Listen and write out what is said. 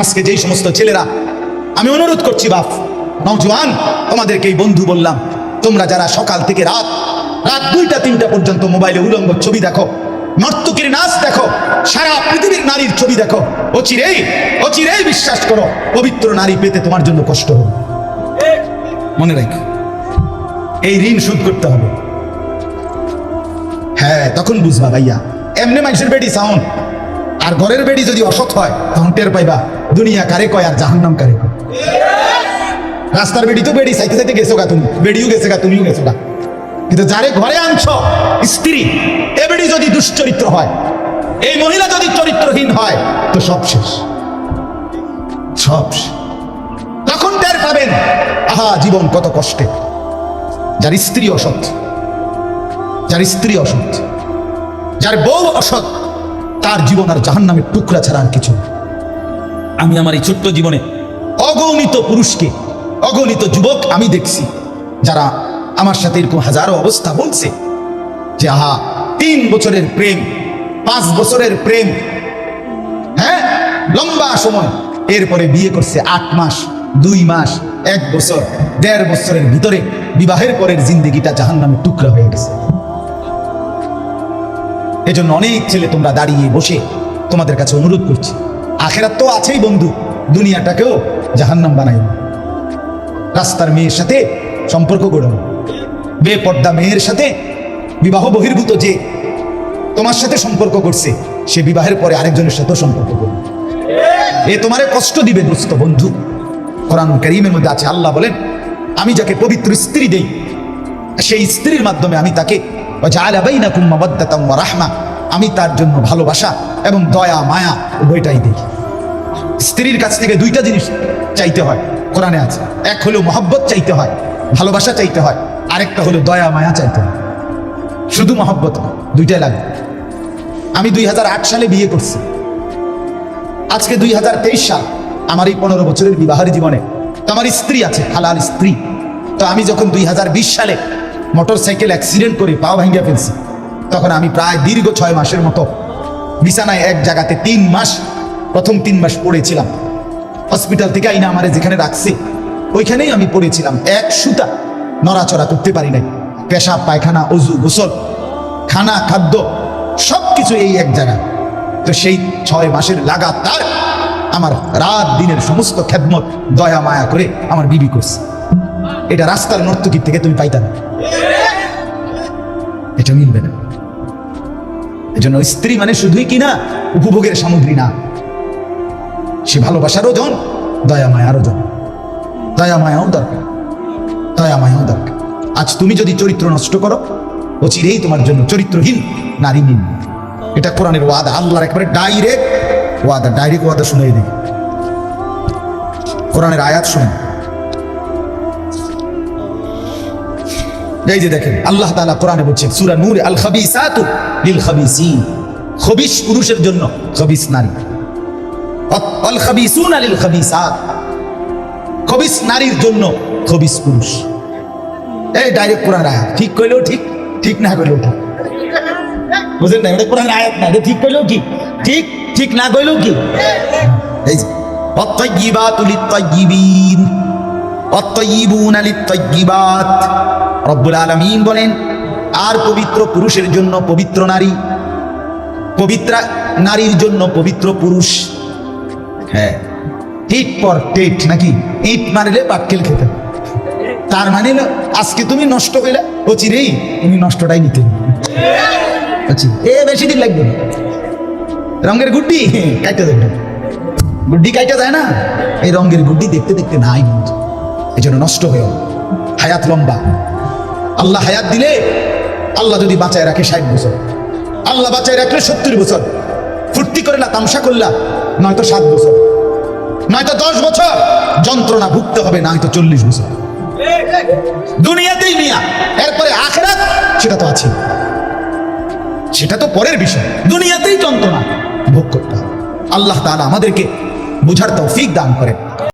আজকে যেই সমস্ত ছেলেরা, আমি অনুরোধ করছি বাপ, নওজোয়ান, তোমাদেরকে এই বন্ধু বললাম, তোমরা যারা সকাল থেকে রাত 2টা 3টা পর্যন্ত মোবাইলে উলঙ্গ ছবি দেখো, নর্তকীর নাচ দেখো, সারা পৃথিবীর নারীর ছবি দেখো, অচিরেই বিশ্বাস করো পবিত্র নারী পেতে তোমার জন্য কষ্ট হবে। মনে রাখো, এই ঋণ শোধ করতে হবে। হ্যাঁ, তখন বুঝবা ভাইয়া, এমনি মানুষের বেডি সাউন্ড আর ঘরের বেডি যদি অসৎ হয়, তখন টের পাইবা দুনিয়া কারে কয় আর জাহান্নাম কারে কয়। রাস্তার বেডি তো বেডি চাইতে চাইতে গেছো গা, তুমি বেডিও গেছে গা, তুমিও গেছো গা, কিন্তু যারে ঘরে আনছো স্ত্রী, এ বেডি যদি দুশ্চরিত্র হয়, এই মহিলা যদি চরিত্রহীন হয়, তো সব শেষ, সব শেষ। তখন টের পাবেন, আহা জীবন কত কষ্টে। যার স্ত্রী অসৎ, যার স্ত্রী অসৎ, যার বউ অসৎ, তার জীবন আর জাহান্নামের টুকরা ছাড়া আর কিছু। আমি আমার এই ছোট্ট জীবনে অগণিত পুরুষকে, অগণিত যুবক আমি দেখছি, যারা আমার সাথে এরকম হাজারো অবস্থা বলছে যে আহা 3 বছরের প্রেম, 5 বছরের প্রেম, হ্যাঁ লম্বা সময়, এরপরে বিয়ে করছে 8 মাস, 2 মাস, 1 বছর, 1.5 বছরের ভিতরে বিবাহের পরের জিন্দেগিটা জাহান্নামের টুকরা হয়ে গেছে। এজন্য অনেক ছেলে তোমরা দাঁড়িয়ে বসে, তোমাদের কাছে অনুরোধ করছি, আখেরাত তো আছেই বন্ধু, দুনিয়াটাকেও জাহান্নাম বানাই। রাস্তার মেয়ের সাথে সম্পর্ক গড়ো না, বেপর্দা মেয়ের সাথে, বিবাহ বহির্ভূত যে তোমার সাথে সম্পর্ক করছে, সে বিবাহের পরে আরেকজনের সাথেও সম্পর্ক করবে, এ তোমারে কষ্ট দিবে দোস্ত বন্ধু। কোরআন কারীমের মধ্যে আছে, আল্লাহ বলেন, আমি যাকে পবিত্র স্ত্রী দেই, সেই স্ত্রীর মাধ্যমে আমি তাকে ওয়াজআলা বাইনাকুম মাওয়াদ্দাতাম ওয়া রাহমা, আমি তার জন্য ভালোবাসা এবং দয়া মায়া উভয়টাই দেই। স্ত্রীর কাছ থেকে 2টা জিনিস চাইতে হয়, কোরআনে আছে। এক হলো মহব্বত চাইতে হয়, ভালোবাসা চাইতে হয়, আরেকটা হলো দয়া মায়া চাইতে হয়। শুধু মহব্বত, 2টাই লাগে। আমি 2008 সালে বিয়ে করছি, আজকে 2023 সাল, আমার এই 15 বছরের বিবাহের জীবনে তো আমার স্ত্রী আছে, হালাল স্ত্রী। তো আমি যখন 2020 সালে মোটরসাইকেল অ্যাক্সিডেন্ট করে পা ভাঙিয়ে ফেলছি, তখন আমি প্রায় দীর্ঘ 6 মাসের মতো বিছানায় এক জায়গাতে 3 মাস, প্রথম 3 মাস পড়েছিলাম। হসপিটাল থেকে আইনা আমারে যেখানে রাখছে ওইখানেই আমি পড়েছিলাম, এক সুতা নড়াচড়া করতে পারি নাই। পেশাব পায়খানা, অজু, গোসল, খানা, খাদ্য সবকিছু এই এক জায়গায়। তো সেই 6 মাসের লাগাতার আমার রাত দিনের সমস্ত খেদমত দয়া মায়া করে আমার বিবি করছে। এটা রাস্তার নর্তকীর থেকে তুমি পাইতা না, এটা মিলবে না। এজন্য স্ত্রী মানে শুধুই কিনা উপভোগের সামগ্রী না, সে ভালোবাসারও জন, দয়া মায়ারও জন, দয়া মায়াও দরকার, দয়া মায়াও দরকার। আজ তুমি যদি চরিত্র নষ্ট করো, অচিরেই তোমার জন্য চরিত্রহীন নারী নিন। এটা কোরআনের ওয়াদা, আল্লাহর একবারে ডাইরেক্ট ওয়াদা শুনে দিই। কোরআনের আয়াত শুনেন, এই যে দেখেন আল্লাহ তাআলা কোরআনে বলছেন, সূরা নূর, আল খাবিসাতু লিল খাবিসিন, খবিস পুরুষের জন্য খবিস নারী, আল খাবিসুনা লিল খাবিসাত, খবিস নারীর জন্য খবিস পুরুষ। এই ডাইরেক্ট কোরআনের আয়াত, ঠিক কইলেও ঠিক, ঠিক না কইলেও ঠিক। বুঝেন না, এটা কোরআনের আয়াত না, এটা ঠিক কইলেও ঠিক, ঠিক ঠিক না কইলেও কি। এই যে আত-তাইয়্যিবাতু লিত-তাইয়্যিবিন ওয়াত-তাইয়্যিবুনা লিত-তাইয়্যিবাত, রব্বুল আলামিন বলেন, আর পবিত্র পুরুষের জন্য পবিত্র নারী, পবিত্র নারীর জন্য পবিত্র পুরুষ। হ্যাঁ, টিট পর টেট নাকি, ইট মারলে পাটকেল খেতে। তার মানে আজকে তুমি নষ্ট হইলে অচিরেই তুমি নষ্টটাই নিতে এ বেশি দিন লাগবে না। রঙের গুড্ডি কাইটা দেখবে, গুড্ডি কাইটা যায় না, এই রঙের গুড্ডি দেখতে দেখতে নাই, এই জন্য নষ্ট হয়েও। হায়াত লম্বা, আল্লাহ হায়াত দিলে, আল্লাহ যদি বাঁচায় রাখে 60 বছর, আল্লাহ বাঁচায় রাখলে 70 বছর, ফুর্তি করে না, তামসা করলা, নয়তো 7 বছর, নয়তো 10 বছর যন্ত্রণা ভুগতে হবে, নয়তো 40 বছর দুনিয়াতেই মিয়া। এরপরে আখিরাত সেটা তো আছে, সেটা তো পরের বিষয়, দুনিয়াতেই যন্ত্রণা ভোগ করতে হবে। আল্লাহ তাআলা আমাদেরকে বুঝার তৌফিক দান করেন।